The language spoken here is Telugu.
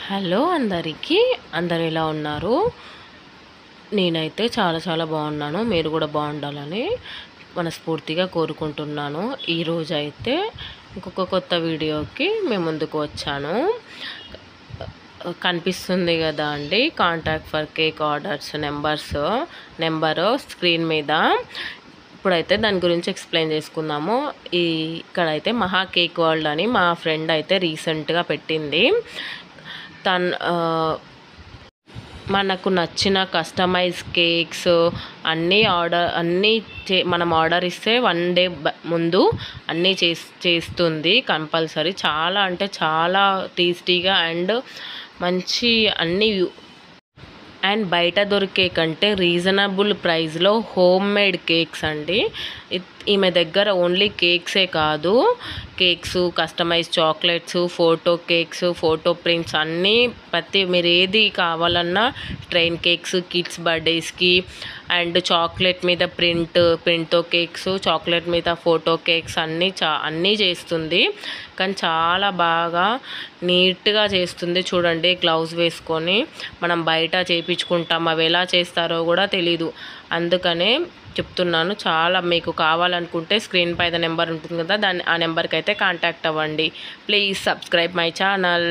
హలో అందరికీ, అందరు ఎలా ఉన్నారు? నేనైతే చాలా బాగున్నాను. మీరు కూడా బాగుండాలని మనస్ఫూర్తిగా కోరుకుంటున్నాను. ఈరోజు అయితే ఇంకొక కొత్త వీడియోకి మేము ముందుకు వచ్చాను. కనిపిస్తుంది కదా అండి, contact for cake orders number screen మీద. ఇప్పుడైతే దాని గురించి ఎక్స్ప్లెయిన్ చేసుకుందాము. ఇక్కడైతే మహా కేక్ వరల్డ్ అని మా ఫ్రెండ్ అయితే రీసెంట్గా పెట్టింది. మనకు నచ్చిన కస్టమైజ్ కేక్స్ అన్నీ మనం ఆర్డర్ ఇస్తే 1 డే ముందు అన్నీ చేస్తుంది కంపల్సరీ. చాలా అంటే చాలా టేస్టీగా అండ్ మంచి అన్నీ అండ్ బయట దొరికే కంటే రీజనబుల్ ప్రైస్లో హోమ్ మేడ్ కేక్స్ అండి. ఈమె దగ్గర ఓన్లీ కేక్సే కాదు, customise chocolates, photo cakes, photo prints అన్నీ మీరు ఏది కావాలన్నా, ట్రైన్ కేక్స్ కిడ్స్ బర్త్డేస్కి అండ్ చాక్లెట్ మీద ప్రింట్తో కేక్స్, చాక్లెట్ మీద ఫోటో కేక్స్ అన్నీ చేస్తుంది. కానీ చాలా బాగా నీట్గా చేస్తుంది. చూడండి, గ్లౌజ్ వేసుకొని మనం బయట చేయించుకుంటాం, అవి ఎలా చేస్తారో కూడా తెలీదు. అందుకనే చెప్తున్నాను. చాలా మీకు కావాలనుకుంటే స్క్రీన్ పైన నెంబర్ ఉంటుంది కదా, ఆ నెంబర్కి అయితే కాంటాక్ట్ అవ్వండి. Please subscribe my channel.